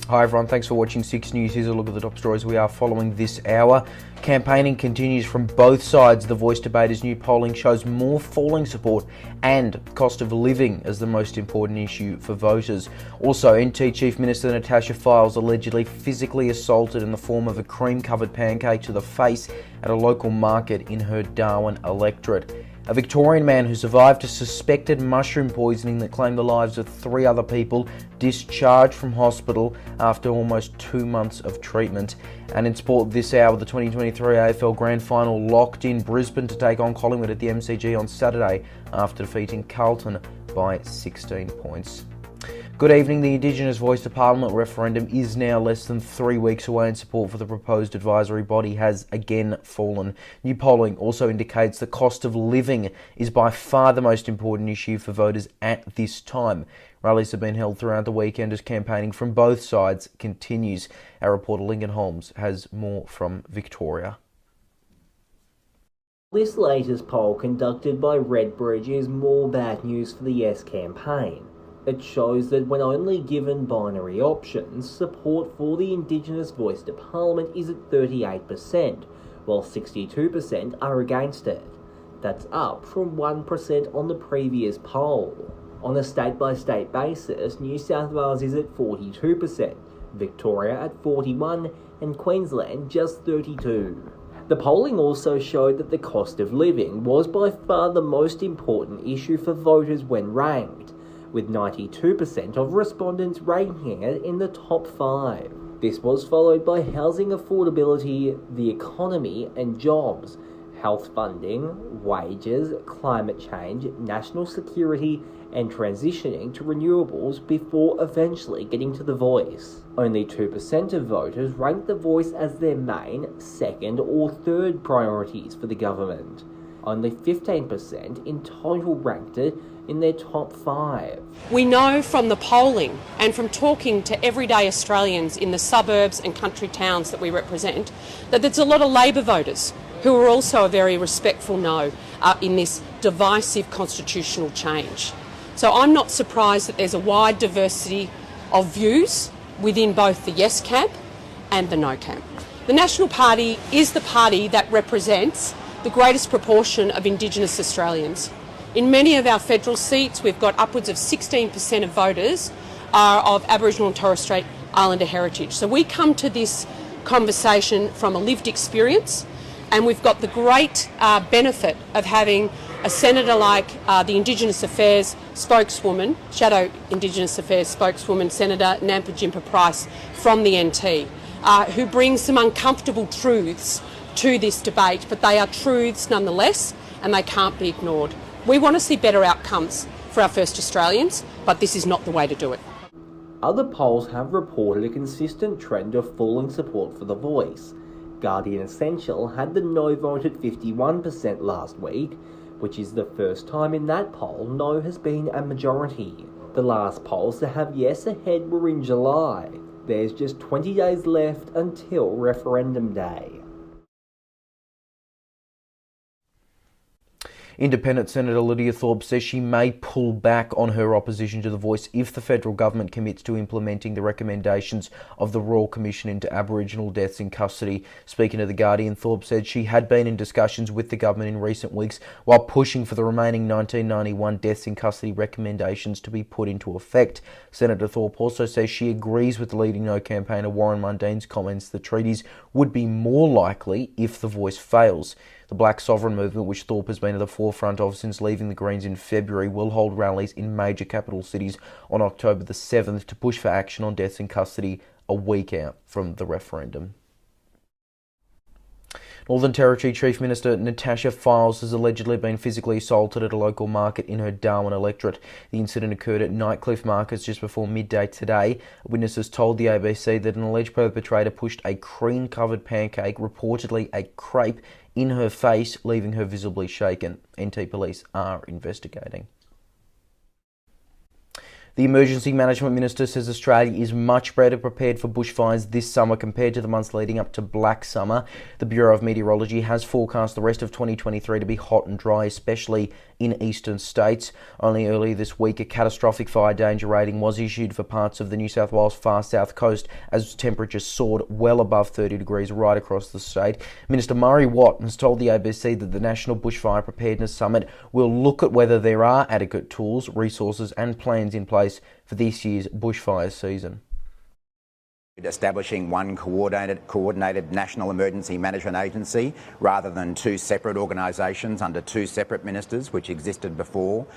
Hi everyone, thanks for watching 6 News. Here's a look at the top stories we are following this hour. Campaigning continues from both sides. The Voice debaters' new polling shows more falling support and cost of living as the most important issue for voters. Also, NT Chief Minister Natasha Fyles allegedly physically assaulted in the form of a cream-covered pancake to the face at a local market in her Darwin electorate. A Victorian man who survived a suspected mushroom poisoning that claimed the lives of 3 other people discharged from hospital after almost 2 months of treatment. And in sport this hour, the 2023 AFL Grand Final locked in Brisbane to take on Collingwood at the MCG on Saturday after defeating Carlton by 16 points. Good evening. The Indigenous Voice to Parliament referendum is now less than 3 weeks away, and support for the proposed advisory body has again fallen. New polling also indicates the cost of living is by far the most important issue for voters at this time. Rallies have been held throughout the weekend as campaigning from both sides continues. Our reporter Lincoln Holmes has more from Victoria. This latest poll conducted by Redbridge is more bad news for the Yes campaign. It shows that when only given binary options, support for the Indigenous Voice to Parliament is at 38%, while 62% are against it. That's up from 1% on the previous poll. On a state-by-state basis, New South Wales is at 42%, Victoria at 41%, and Queensland just 32%. The polling also showed that the cost of living was by far the most important issue for voters when ranked, with 92% of respondents ranking it in the top 5. This was followed by housing affordability, the economy and jobs, health funding, wages, climate change, national security and transitioning to renewables before eventually getting to the Voice. Only 2% of voters ranked the Voice as their main, second or third priorities for the government. Only 15% in total ranked it in their top 5. We know from the polling and from talking to everyday Australians in the suburbs and country towns that we represent that there's a lot of Labor voters who are also a very respectful no in this divisive constitutional change. So I'm not surprised that there's a wide diversity of views within both the Yes camp and the No camp. The National Party is the party that represents the greatest proportion of Indigenous Australians. In many of our federal seats, we've got upwards of 16% of voters are of Aboriginal and Torres Strait Islander heritage. So we come to this conversation from a lived experience, and we've got the great benefit of having a senator like the Indigenous Affairs spokeswoman, Shadow Indigenous Affairs spokeswoman, Senator Nampa Jimpa Price from the NT, who brings some uncomfortable truths to this debate, but they are truths nonetheless, and they can't be ignored. We want to see better outcomes for our first Australians, but this is not the way to do it. Other polls have reported a consistent trend of falling support for the Voice. Guardian Essential had the no vote at 51% last week, which is the first time in that poll no has been a majority. The last polls to have yes ahead were in July. There's just 20 days left until referendum day. Independent Senator Lydia Thorpe says she may pull back on her opposition to the Voice if the federal government commits to implementing the recommendations of the Royal Commission into Aboriginal deaths in custody. Speaking to The Guardian, Thorpe said she had been in discussions with the government in recent weeks while pushing for the remaining 1991 deaths in custody recommendations to be put into effect. Senator Thorpe also says she agrees with the leading No campaigner Warren Mundine's comments that treaties would be more likely if the Voice fails. The Black Sovereign movement, which Thorpe has been at the forefront of since leaving the Greens in February, will hold rallies in major capital cities on October the 7th to push for action on deaths in custody a week out from the referendum. Northern Territory Chief Minister Natasha Fyles has allegedly been physically assaulted at a local market in her Darwin electorate. The incident occurred at Nightcliff markets just before midday today. Witnesses told the ABC that an alleged perpetrator pushed a cream-covered pancake, reportedly a crepe, in her face, leaving her visibly shaken. NT police are investigating. The Emergency Management Minister says Australia is much better prepared for bushfires this summer compared to the months leading up to Black Summer. The Bureau of Meteorology has forecast the rest of 2023 to be hot and dry, especially in eastern states. Only earlier this week, a catastrophic fire danger rating was issued for parts of the New South Wales far south coast as temperatures soared well above 30 degrees right across the state. Minister Murray Watt has told the ABC that the National Bushfire Preparedness Summit will look at whether there are adequate tools, resources and plans in place for this year's bushfire season. Establishing one coordinated national emergency management agency rather than two separate organisations under two separate ministers, which existed before.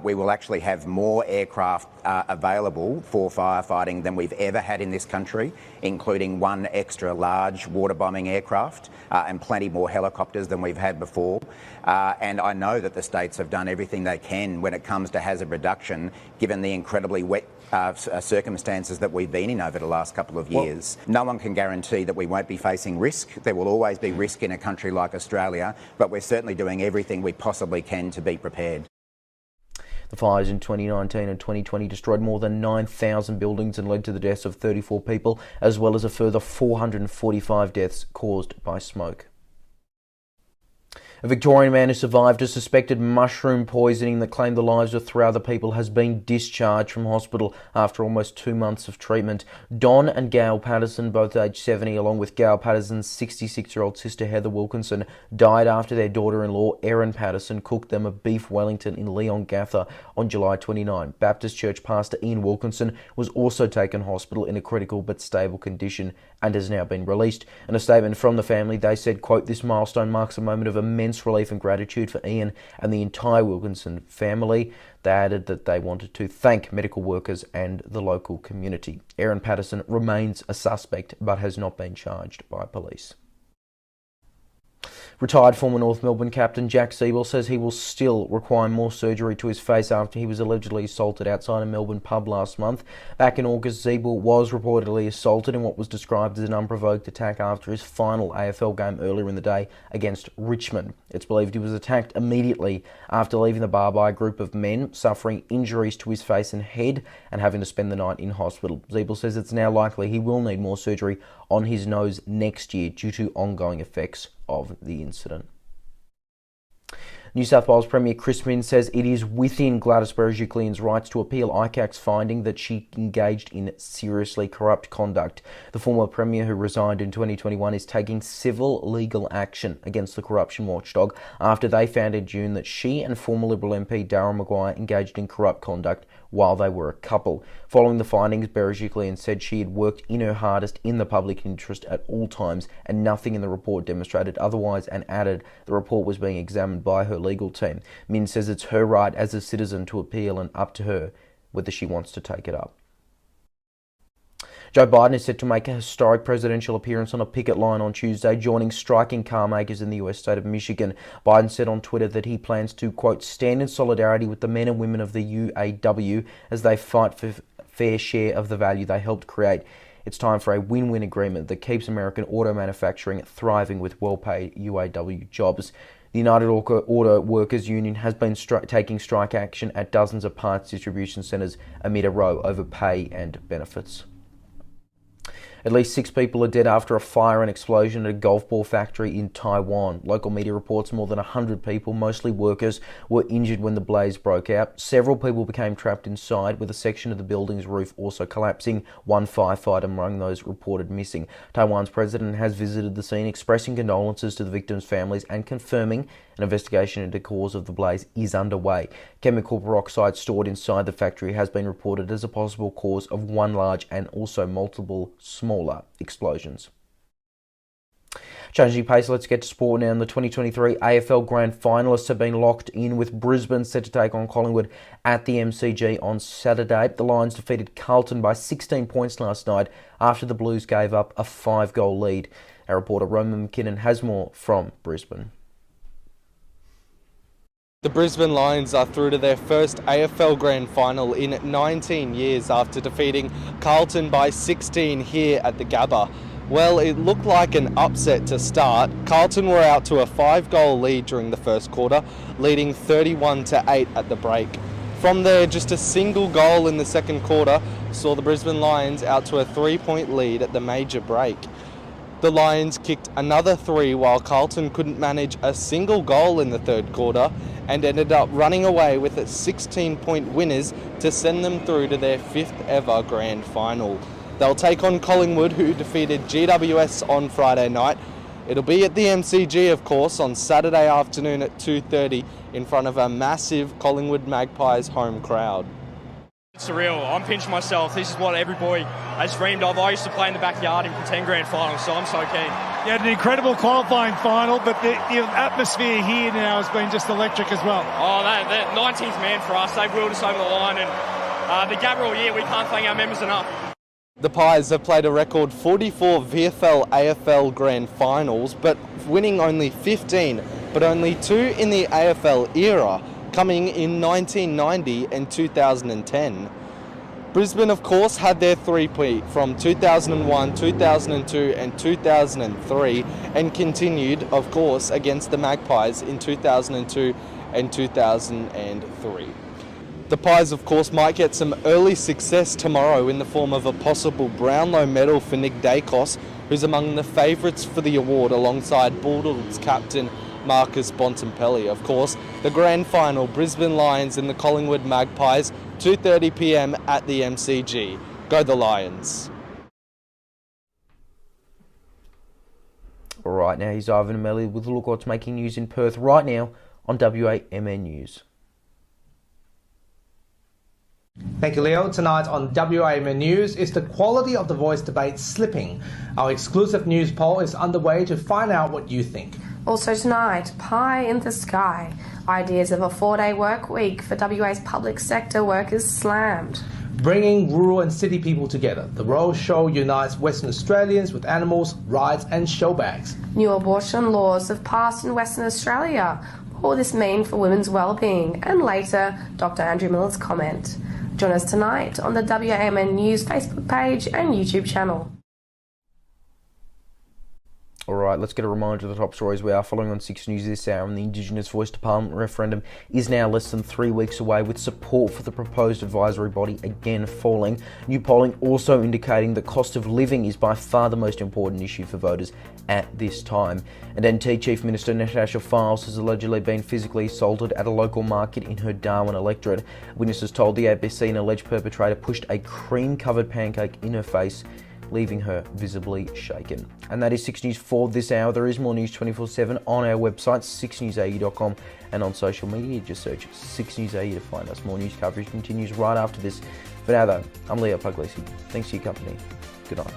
We will actually have more aircraft available for firefighting than we've ever had in this country, including one extra large water bombing aircraft and plenty more helicopters than we've had before. And I know that the states have done everything they can when it comes to hazard reduction, given the incredibly wet circumstances that we've been in over the last couple of years. No one can guarantee that we won't be facing risk. There will always be risk in a country like Australia, but we're certainly doing everything we possibly can to be prepared. The fires in 2019 and 2020 destroyed more than 9,000 buildings and led to the deaths of 34 people, as well as a further 445 deaths caused by smoke. A Victorian man who survived a suspected mushroom poisoning that claimed the lives of 3 other people has been discharged from hospital after almost 2 months of treatment. Don and Gail Patterson, both aged 70, along with Gail Patterson's 66-year-old sister Heather Wilkinson, died after their daughter-in-law Erin Patterson cooked them a beef Wellington in Leongatha on July 29. Baptist Church pastor Ian Wilkinson was also taken to hospital in a critical but stable condition and has now been released. In a statement from the family, they said, quote, "This milestone marks a moment of immense relief and gratitude for Ian and the entire Wilkinson family." They added that they wanted to thank medical workers and the local community. Erin Patterson remains a suspect but has not been charged by police. Retired former North Melbourne captain Jack Siebel says he will still require more surgery to his face after he was allegedly assaulted outside a Melbourne pub last month. Back in August, Siebel was reportedly assaulted in what was described as an unprovoked attack after his final AFL game earlier in the day against Richmond. It's believed he was attacked immediately after leaving the bar by a group of men, suffering injuries to his face and head and having to spend the night in hospital. Siebel says it's now likely he will need more surgery on his nose next year due to ongoing effects of the incident. New South Wales Premier Chris Minns says it is within Gladys Berejiklian's rights to appeal ICAC's finding that she engaged in seriously corrupt conduct. The former Premier, who resigned in 2021, is taking civil legal action against the corruption watchdog after they found in June that she and former Liberal MP Darryl Maguire engaged in corrupt conduct while they were a couple. Following the findings, Berejiklian said she had worked in her hardest in the public interest at all times and nothing in the report demonstrated otherwise, and added the report was being examined by her legal team. Minns says it's her right as a citizen to appeal and up to her whether she wants to take it up. Joe Biden is set to make a historic presidential appearance on a picket line on Tuesday, joining striking car makers in the US state of Michigan. Biden said on Twitter that he plans to, quote, stand in solidarity with the men and women of the UAW as they fight for fair share of the value they helped create. It's time for a win-win agreement that keeps American auto manufacturing thriving with well-paid UAW jobs. The United Auto Workers Union has been taking strike action at dozens of parts distribution centres amid a row over pay and benefits. At least 6 people are dead after a fire and explosion at a golf ball factory in Taiwan. Local media reports more than 100 people, mostly workers, were injured when the blaze broke out. Several people became trapped inside, with a section of the building's roof also collapsing. One firefighter among those reported missing. Taiwan's president has visited the scene, expressing condolences to the victims' families and confirming an investigation into the cause of the blaze is underway. Chemical peroxide stored inside the factory has been reported as a possible cause of one large and also multiple smaller explosions. Changing pace, let's get to sport now. The 2023 AFL Grand Finalists have been locked in, with Brisbane set to take on Collingwood at the MCG on Saturday. The Lions defeated Carlton by 16 points last night after the Blues gave up a 5-goal lead. Our reporter Roman McKinnon has more from Brisbane. The Brisbane Lions are through to their first AFL Grand Final in 19 years after defeating Carlton by 16 here at the Gabba. Well, it looked like an upset to start. Carlton were out to a 5-goal lead during the first quarter, leading 31-8 at the break. From there, just a single goal in the second quarter saw the Brisbane Lions out to a 3-point lead at the major break. The Lions kicked another 3 while Carlton couldn't manage a single goal in the third quarter and ended up running away with 16-point winners to send them through to their 5th ever grand final. They'll take on Collingwood, who defeated GWS on Friday night. It'll be at the MCG, of course, on Saturday afternoon at 2:30 in front of a massive Collingwood Magpies home crowd. It's surreal. I'm pinching myself. This is what every boy has dreamed of. I used to play in the backyard in 10 grand finals, so I'm so keen. You had an incredible qualifying final, but the atmosphere here now has been just electric as well. Oh, that 19th man for us. They've wheeled us over the line, and the Gabba all year, we can't thank our members enough. The Pies have played a record 44 VFL AFL Grand Finals, but winning only 15, but only 2 in the AFL era, coming in 1990 and 2010. Brisbane, of course, had their three-peat from 2001, 2002 and 2003 and continued, of course, against the Magpies in 2002 and 2003. The Pies, of course, might get some early success tomorrow in the form of a possible Brownlow medal for Nick Dacos, who's among the favourites for the award alongside Bulldogs captain Marcus Bontempelli. Of course, the grand final, Brisbane Lions and the Collingwood Magpies, 2:30 p.m. at the MCG. Go the Lions. All right, now here's Ivan Amelli with a look what's making news in Perth right now on WAMN News. Thank you, Leo. Tonight on WAMN News, is the quality of the voice debate slipping? Our exclusive news poll is underway to find out what you think. Also tonight, pie in the sky. Ideas of a 4-day work week for WA's public sector workers slammed. Bringing rural and city people together. The Royal Show unites Western Australians with animals, rides and show bags. New abortion laws have passed in Western Australia. What will this mean for women's well-being? And later, Dr. Andrew Miller's comment. Join us tonight on the WAMN News Facebook page and YouTube channel. Alright, let's get a reminder of the top stories we are following on 6 News this hour. And the Indigenous Voice Department referendum is now less than 3 weeks away, with support for the proposed advisory body again falling. New polling also indicating the cost of living is by far the most important issue for voters at this time. And NT Chief Minister Natasha Fyles has allegedly been physically assaulted at a local market in her Darwin electorate. Witnesses told the ABC an alleged perpetrator pushed a cream-covered pancake in her face, leaving her visibly shaken. And that is 6 News for this hour. There is more news 24/7 on our website, SIXNewsAU.com, and on social media. Just search 6NewsAU to find us. More news coverage continues right after this. For now though, I'm Leo Puglisi. Thanks for your company. Good night.